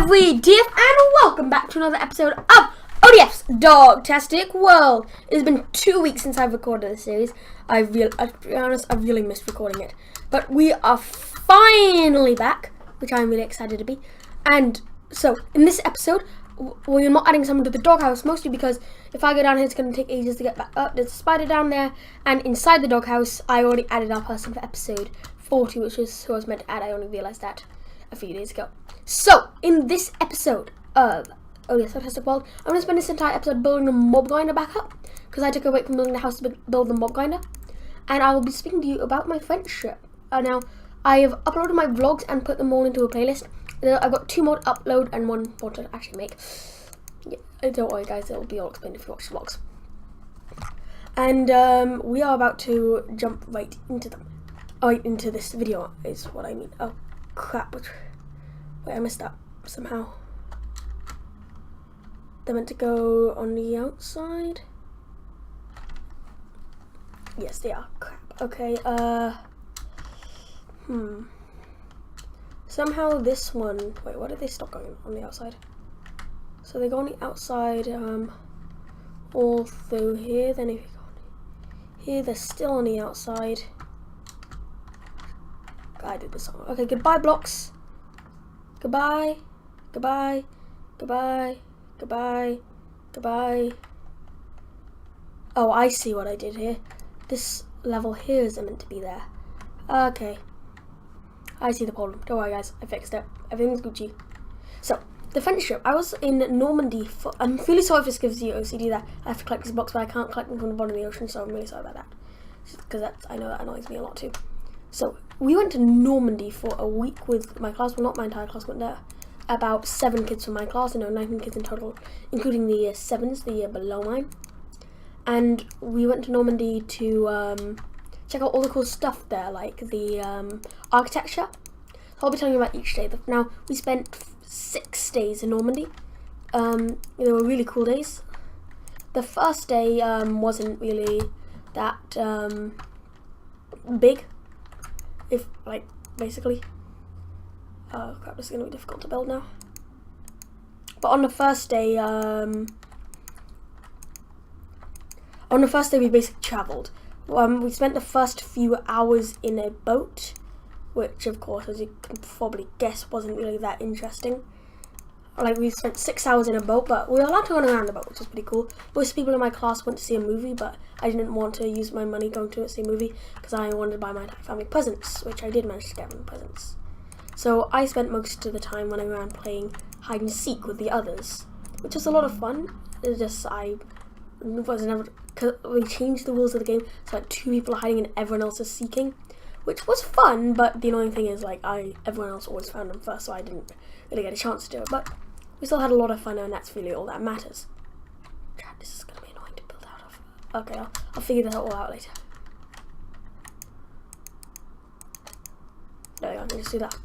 lovely DF, and welcome back to another episode of ODF'S Dogtastic World. It has been 2 weeks since I've recorded this series. To be honest, I really missed recording it. But we are finally back, which I'm really excited to be. And so, in this episode, we're not adding someone to the doghouse, mostly because if I go down here, it's going to take ages to get back up. There's a spider down there, and inside the doghouse, I already added our person for episode 40, which is who I was meant to add. I only realised that a few days ago. So, in this episode of ODF'S Dogtastic World, I'm going to spend this entire episode building the mob grinder back up, because I took a break from building the house to build the mob grinder, and I will be speaking to you about my friendship. Now, I have uploaded my vlogs and put them all into a playlist. I've got 2 more to upload and 1 more to actually make. Yeah, don't worry guys, it'll be all explained if you watch the vlogs. And we are about to jump right into them. Right into this video is what I mean. Oh crap, wait, I messed up somehow. They're meant to go on the outside. Yes, they are. Crap. Okay, somehow this one, wait, why did they stop going on the outside? So they go on the outside, all through here, then if you go on here, they're still on the outside. I did this song. Okay, goodbye blocks. Goodbye, goodbye, goodbye, goodbye, goodbye. Oh, I see what I did here. This level here isn't meant to be there. Okay. I see the problem. Don't worry guys, I fixed it. Everything's Gucci. So, the friendship. I was in Normandy for... I'm really sorry if this gives you OCD that I have to collect these blocks, but I can't collect them from the bottom of the ocean, so I'm really sorry about that. Because I know that annoys me a lot too. So, we went to Normandy for a week with my class. Well, not my entire class went there. About 7 kids from my class, 19 kids in total, including the year 7s, the year below mine. And we went to Normandy to check out all the cool stuff there, like the architecture. So I'll be telling you about each day. Now, we spent 6 days in Normandy. They were really cool days. The first day wasn't really that big. Basically. Oh crap, this is going to be difficult to build now. But on the first day, we basically travelled. We spent the first few hours in a boat, which of course, as you can probably guess, wasn't really that interesting. We spent 6 hours in a boat, but we were allowed to run around the boat, which is pretty cool. Most people in my class went to see a movie, but I didn't want to use my money going to see a movie because I wanted to buy my entire family presents, which I did manage to get them presents. So I spent most of the time running around playing hide and seek with the others, which was a lot of fun. It's just we changed the rules of the game, so 2 people are hiding and everyone else is seeking, which was fun, but the annoying thing is everyone else always found them first, so I didn't really get a chance to do it, but we still had a lot of fun, and that's really all that matters. God, this is going to be annoying to build out of. Okay, I'll figure that all out later. There we go, let me just do that.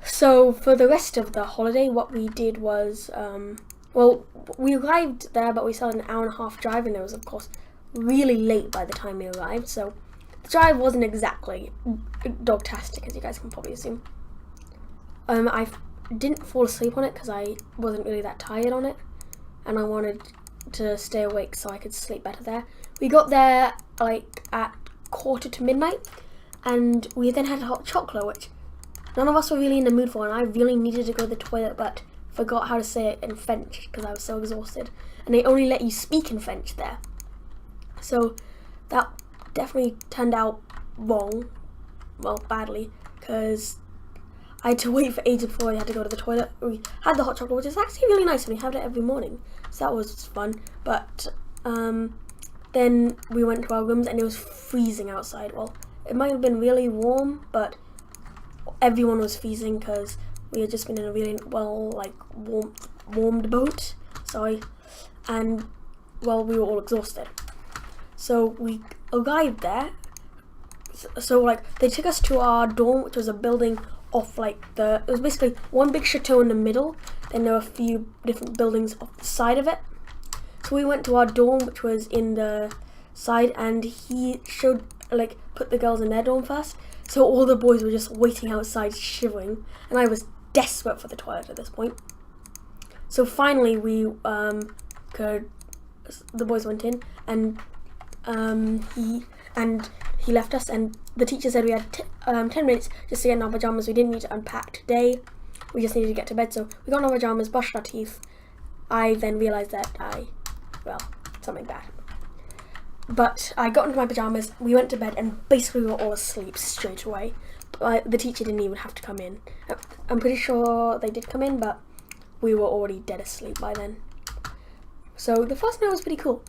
So, for the rest of the holiday, what we did was, well, we arrived there, but we still had an hour-and-a-half drive, and it was, of course, really late by the time we arrived, so the drive wasn't exactly dogtastic, as you guys can probably assume. I didn't fall asleep on it because I wasn't really that tired on it, and I wanted to stay awake so I could sleep better there. We got there, at 1:45, and we then had hot chocolate, which none of us were really in the mood for, and I really needed to go to the toilet, but forgot how to say it in French because I was so exhausted. And they only let you speak in French there. So that definitely turned out wrong. Well, badly, because I had to wait for ages before I had to go to the toilet. We had the hot chocolate, which is actually really nice, and we had it every morning. So that was fun. But then we went to our rooms, and it was freezing outside. Well, it might have been really warm, but everyone was freezing because we had just been in a really warmed boat. Sorry. And well, we were all exhausted. So we arrived there. So they took us to our dorm, which was a building off it was basically one big chateau in the middle, and there were a few different buildings off the side of it. So we went to our dorm, which was in the side, and he showed put the girls in their dorm first. So all the boys were just waiting outside shivering, and I was desperate for the toilet at this point. So finally the boys went in, and he left us, and the teacher said we had 10 minutes just to get in our pajamas. We didn't need to unpack today. We just needed to get to bed. So we got in our pajamas, brushed our teeth. I then realized that something bad. But I got into my pajamas, we went to bed, and basically we were all asleep straight away. The teacher didn't even have to come in. I'm pretty sure they did come in, but we were already dead asleep by then. So the first night was pretty cool.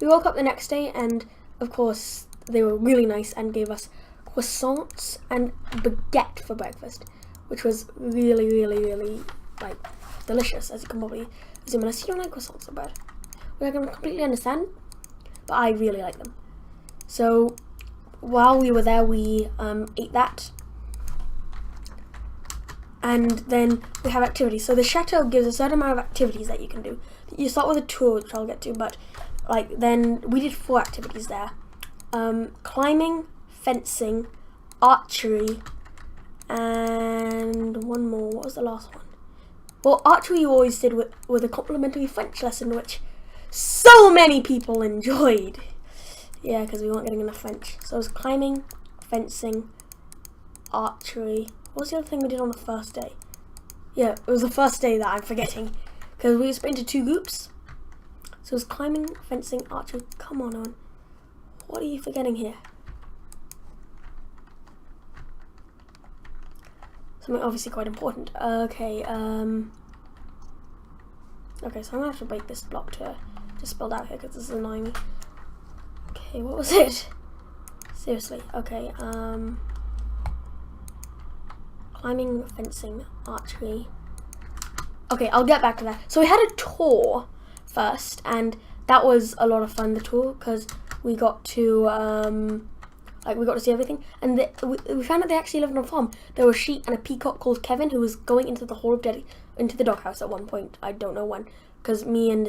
We woke up the next day, and of course they were really nice and gave us croissants and baguette for breakfast, which was really, really, really delicious, as you can probably assume. Unless you don't like croissants or bread, which I can completely understand, but I really like them. So while we were there, we ate that, and then we have activities. So the chateau gives a certain amount of activities that you can do. You start with a tour, which I'll get to, but then we did 4 activities there: climbing, fencing, archery, and one more. What was the last one? Well, archery you always did with a complimentary French lesson, which so many people enjoyed. Yeah, because we weren't getting enough French. So it was climbing, fencing, archery. What was the other thing we did on the first day? Yeah, it was the first day that I'm forgetting, because we were split into 2 groups. So it was climbing, fencing, archery. Come on, Owen. What are you forgetting here? Something obviously quite important. Okay, okay, so I'm gonna have to break this block to just spelled out here because this is annoying me. Okay, what was it? Seriously, okay, climbing, fencing, archery. Okay, I'll get back to that. So we had a tour first, and that was a lot of fun, the tour, because we got to we got to see everything, and we found out they actually lived on a farm. There was a sheep and a peacock called Kevin who was going into the hall of into the doghouse at one point. I don't know when, because me and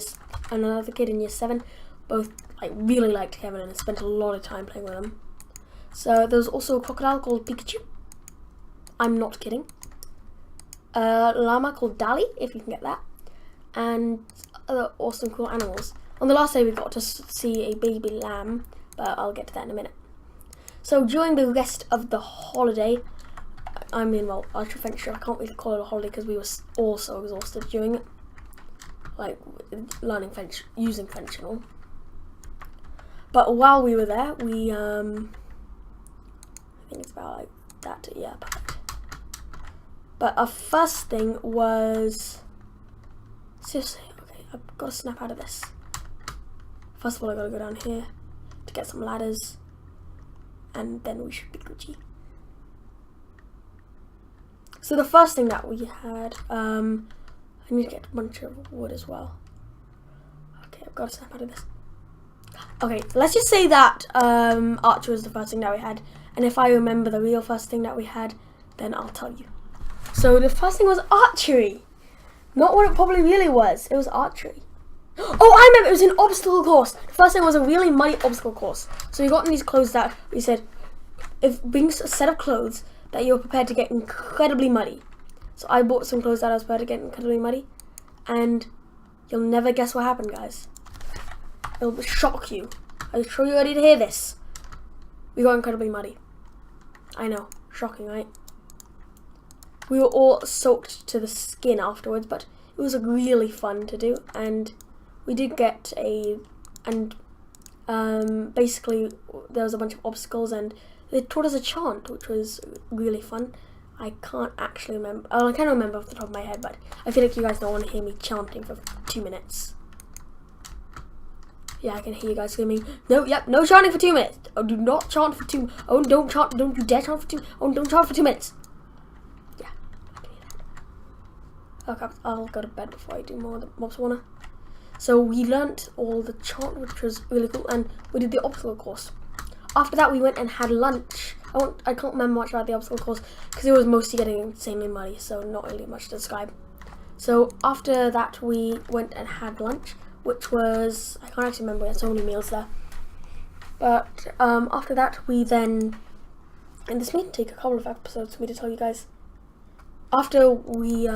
another kid in year 7 both really liked Kevin and spent a lot of time playing with him. So there was also a crocodile called Pikachu. I'm not kidding. A llama called Dali, if you can get that, and other awesome cool animals. On the last day we got to see a baby lamb, but I'll get to that in a minute. So during the rest of the holiday, Ultra French, I can't really call it a holiday because we were all so exhausted during it, learning French, using French and all. But while we were there, we I think it's about that, yeah, perfect. But our first thing was, seriously, okay, I've got to snap out of this. First of all, I got to go down here to get some ladders, and then we should be Gucci. So the first thing that we had, I need to get a bunch of wood as well. Okay, I've got to snap out of this. Okay, let's just say that archer was the first thing that we had, and if I remember the real first thing that we had, then I'll tell you. So the first thing was archery. Not what it probably really was. It was archery. Oh, I remember, it was an obstacle course. The first thing was a really muddy obstacle course. So we got in these clothes that we said, bring a set of clothes that you're prepared to get incredibly muddy. So I bought some clothes that I was prepared to get incredibly muddy, and you'll never guess what happened, guys. It'll shock you. I'm sure you're ready to hear this. We got incredibly muddy. I know, shocking, right? We were all soaked to the skin afterwards, but it was really fun to do, and we did get basically there was a bunch of obstacles, and they taught us a chant, which was really fun. I can't actually remember. Oh, I can't remember off the top of my head, but I feel like you guys don't want to hear me chanting for 2 minutes. Yeah, I can hear you guys screaming, no, yep, no chanting for 2 minutes. Oh, do not chant for 2. Oh, don't you dare chant for 2. Oh, don't chant for 2 minutes. Yeah, I can hear that. Okay, I'll go to bed before I do more of the mobs wanna. So we learnt all the chant, which was really cool, and we did the obstacle course. After that, we went and had lunch. I can't remember much about the obstacle course because it was mostly getting insanely muddy, so not really much to describe. So after that, we went and had lunch, which was, I can't actually remember, we had so many meals there. But after that, we then, and this may take a couple of episodes for me to tell you guys. after we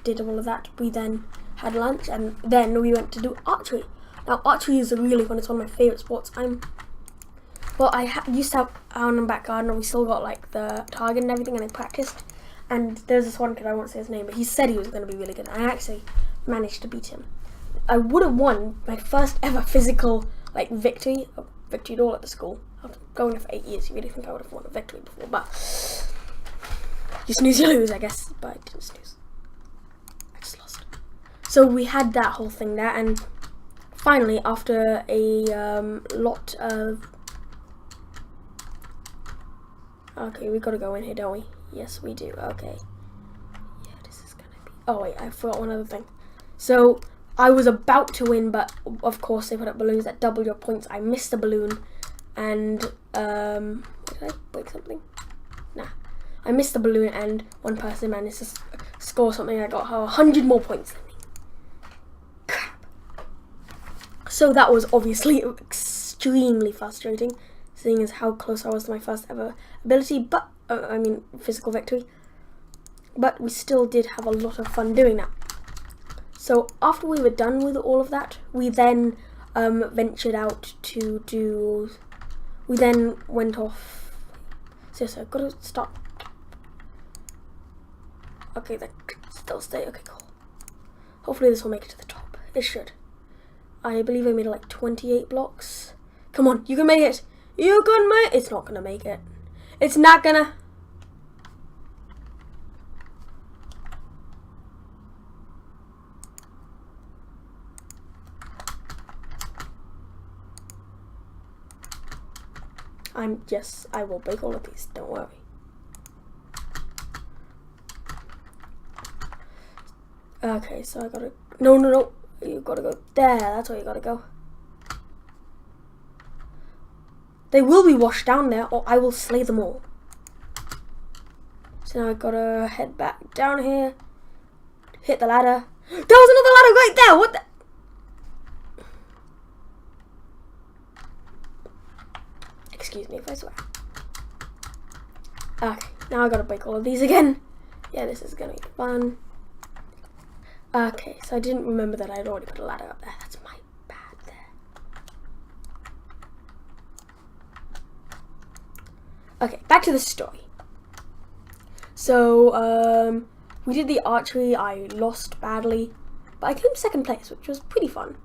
did all of that, we then had lunch, and then we went to do archery. Now, archery is really fun. It's one of my favorite sports. I used to have out in the back garden, and we still got like the target and everything, and I practiced. And there's this one kid, I won't say his name, but he said he was going to be really good. I actually managed to beat him. I would have won my first ever physical like victory at all at the school. After going there for 8 years, you really think I would have won a victory before, but you snooze, you lose, I guess. But I didn't snooze. I just lost. So we had that whole thing there, and finally, after a lot of... Okay, we gotta go in here, don't we? Yes, we do. Okay. Yeah, this is gonna be... Oh, wait, I forgot one other thing. So, I was about to win, but of course they put up balloons that double your points. I missed a balloon, and, did I break something? Nah. I missed the balloon, and one person managed to score something. I got 100 more points than me. Crap. So that was obviously extremely frustrating, seeing as how close I was to my first ever ability, but physical victory. But we still did have a lot of fun doing that. So after we were done with all of that, we then ventured out to do... We then went off... Seriously, I've got to stop. Okay, that still stay. Okay, cool. Hopefully this will make it to the top. It should. I believe I made like 28 blocks. Come on, you can make it. You can make... It's not gonna make it. It's not gonna... Yes, I will break all of these, don't worry. Okay, so I gotta... No. You gotta go there, that's where you gotta go. They will be washed down there, or I will slay them all. So now I gotta head back down here. Hit the ladder. There was another ladder right there! What the... Excuse me if I swear. Okay, now I gotta break all of these again. Yeah, this is gonna be fun. Okay, so I didn't remember that I'd already put a ladder up there. That's my bad there. Okay, back to the story. So, we did the archery. I lost badly, but I came second place, which was pretty fun.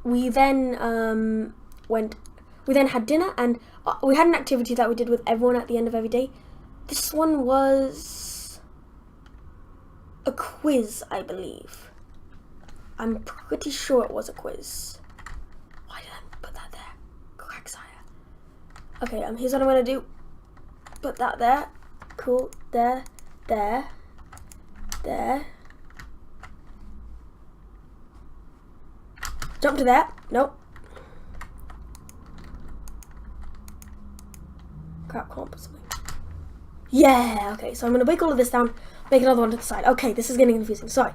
We then we then had dinner, and we had an activity that we did with everyone at the end of every day. This one was a quiz, I believe. I'm pretty sure it was a quiz. Why did I put that there? Quacksire. Okay, here's what I'm gonna do. Put that there. Cool. There. Jump to there. Nope. Crap, can't put something. Yeah, okay, so I'm gonna break all of this down, make another one to the side. Okay, this is getting confusing, sorry.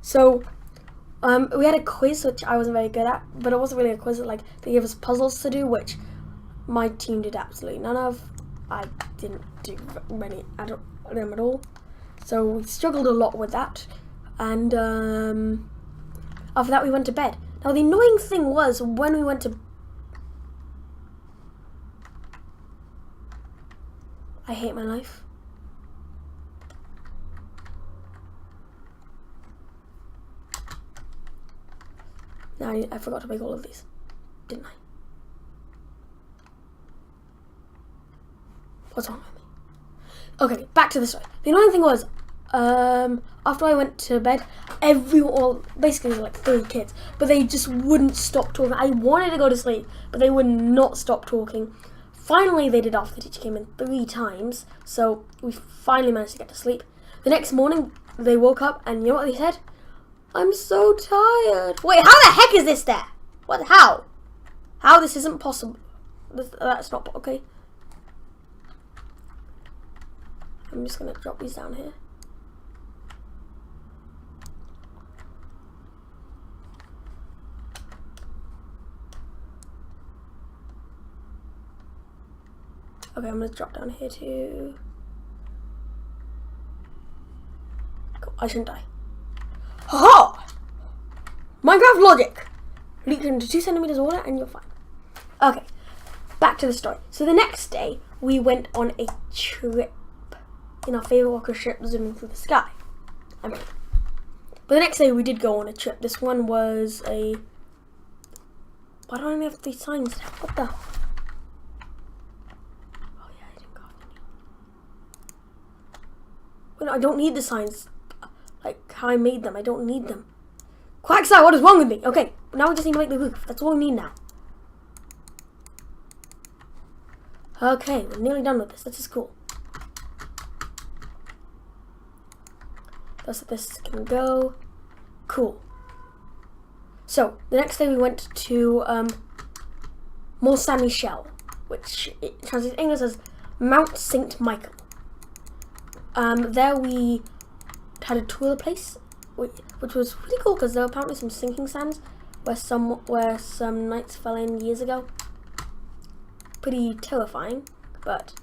So, we had a quiz, which I wasn't very good at, but it wasn't really a quiz. Like, they gave us puzzles to do, which my team did absolutely none of. I didn't do many of them at all. So we struggled a lot with that, and after that we went to bed. Now the annoying thing was, when we went to... I hate my life. Now I forgot to make all of these, didn't I? What's wrong with me? Okay, back to the story. The annoying thing was, after I went to bed, basically like 3 kids, but they just wouldn't stop talking. I wanted to go to sleep, but they would not stop talking. Finally, they did after the teacher came in 3 times, so we finally managed to get to sleep. The next morning, they woke up, and you know what they said? I'm so tired. Wait, how the heck is this there? What? How? How? This isn't possible. That's not... Okay. I'm just going to drop these down here. Okay, I'm going to drop down here too. Cool. I shouldn't die. Ha! Minecraft logic! Leak into 2 centimeters of water and you're fine. Okay, back to the story. So the next day, we went on a trip in our favorite rocket ship zooming through the sky. But the next day we did go on a trip. This one was a... Why don't I have 3 signs? What the... Oh yeah, I didn't carve any. Wait, I don't need the signs. Like how I made them. I don't need them. Quacksire, what is wrong with me? Okay, now we just need to make the roof. That's all we need now. Okay, we're nearly done with this. This is cool. That's this can go. Cool. So, the next day we went to Mont Saint Michel, which it translates in English as Mount St. Michael. There we had a tour of the place, which was pretty cool because there were apparently some sinking sands where some knights fell in years ago. Pretty terrifying, but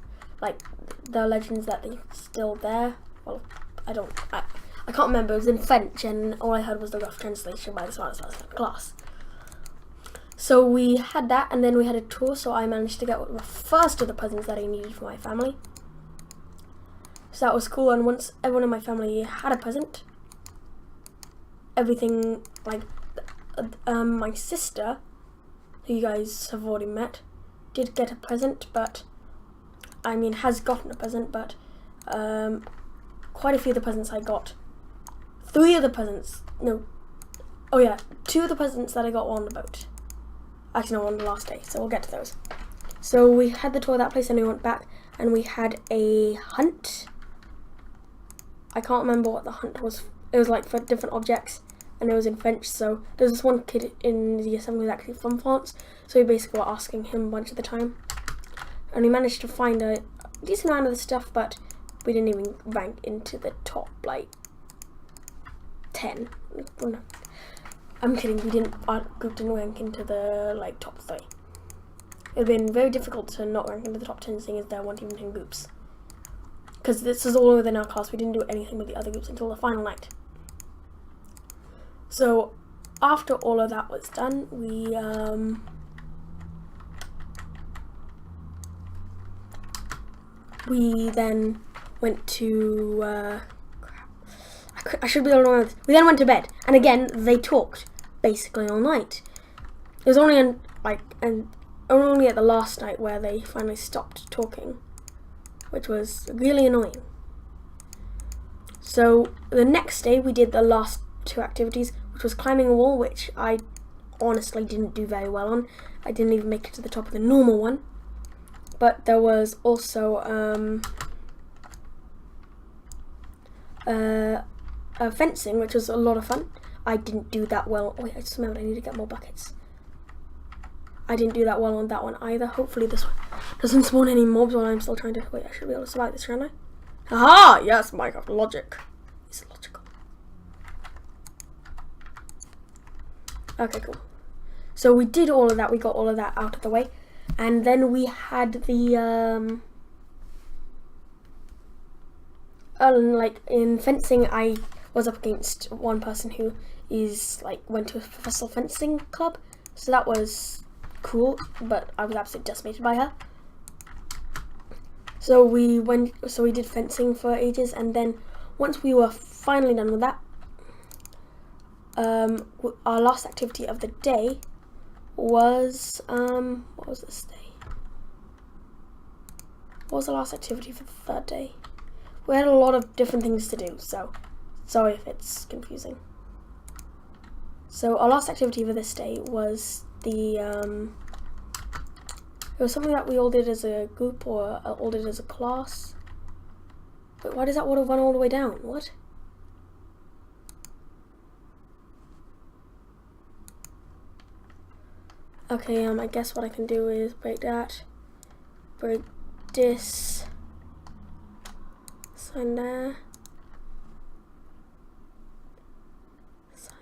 like there are legends that they're still there. Well, I can't remember. It was in French, and all I heard was the rough translation by the smartest person in class. So we had that, and then we had a tour. So I managed to get the first of the presents that I needed for my family. So that was cool. And once everyone in my family had a present, everything like my sister, who you guys have already met, did get a present, but has gotten a present, but quite a few of the presents I got. 2 of the presents that I got were on the boat. Actually, no, on the last day, so we'll get to those. So we had the tour of that place, and we went back, and we had a hunt. I can't remember what the hunt was. It was like for different objects, and it was in French. So there's this one kid in the assembly who's actually from France, so we basically were asking him a bunch of the time, and we managed to find a decent amount of the stuff, but we didn't even rank into the top like 10. I'm kidding. Our group didn't rank into the like top 3. It would have been very difficult to not rank into the top 10, seeing as there weren't even 10 groups. Because this is all within our class. We didn't do anything with the other groups until the final night. So after all of that was done, we then went to I should be able to remember this. We then went to bed, and again they talked basically all night. It was only only at the last night where they finally stopped talking, which was really annoying. So the next day we did the last 2 activities, which was climbing a wall, which I honestly didn't do very well on. I didn't even make it to the top of the normal one. But there was also fencing, which was a lot of fun. I didn't do that well. Oh wait, I just remembered I need to get more buckets. I didn't do that well on that one either. Hopefully this one doesn't spawn any mobs while I'm still trying to... Wait, I should be able to survive this, shouldn't I? Aha! Yes, Minecraft logic. It's logical. Okay, cool. So we did all of that. We got all of that out of the way. And then we had the... like in fencing, I was up against one person who went to a professional fencing club, so that was cool, but I was absolutely decimated by her. So we did fencing for ages, and then once we were finally done with that, our last activity of the day was what was this day? What was the last activity for the 3rd day? We had a lot of different things to do, so sorry if it's confusing. So our last activity for this day was it was something that we all did as a group, or all did as a class. Wait, why does that water run all the way down? What? Okay, I guess what I can do is break this, sign there, sign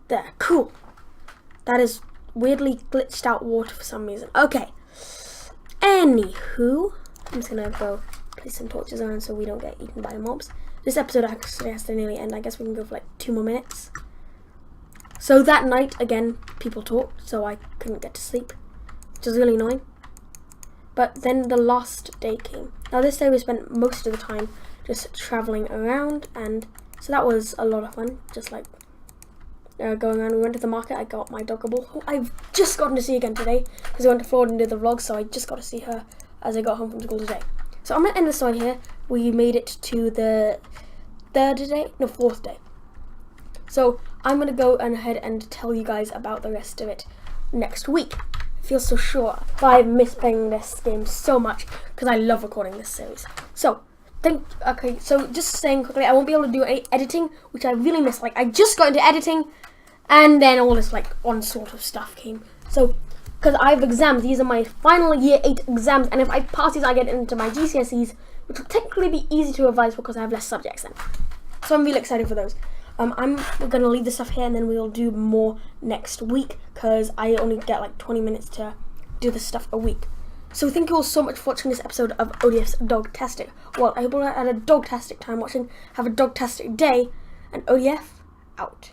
there. Cool. That is weirdly glitched out water for some reason. Okay. Anywho, I'm just gonna go place some torches around so we don't get eaten by mobs. this episode actually has to nearly end. I guess we can go for like 2 more minutes. So that night, again, people talked, so I couldn't get to sleep, which was really annoying. But then the last day came. Now this day we spent most of the time just traveling around, and so that was a lot of fun, just like going around. We went to the market. I got my dog a ball, who I've just gotten to see again today, because I went to Florida and did the vlog, so I just got to see her as I got home from school today. So I'm going to end this one here. We made it to the 4th day. So I'm going to go ahead and tell you guys about the rest of it next week. I feel so sure. I miss playing this game so much because I love recording this series. So, so just saying quickly, I won't be able to do any editing, which I really miss. Like, I just got into editing, and then all this, like, onslaught of stuff came. So, because I have exams, these are my final year 8 exams, and if I pass these, I get into my GCSEs, which will technically be easy to revise because I have less subjects then. So I'm really excited for those. We're going to leave this stuff here, and then we'll do more next week, because I only get like 20 minutes to do this stuff a week. So thank you all so much for watching this episode of ODF's Dogtastic. Well, I hope you all had a Dogtastic time watching. Have a Dogtastic day, and ODF out.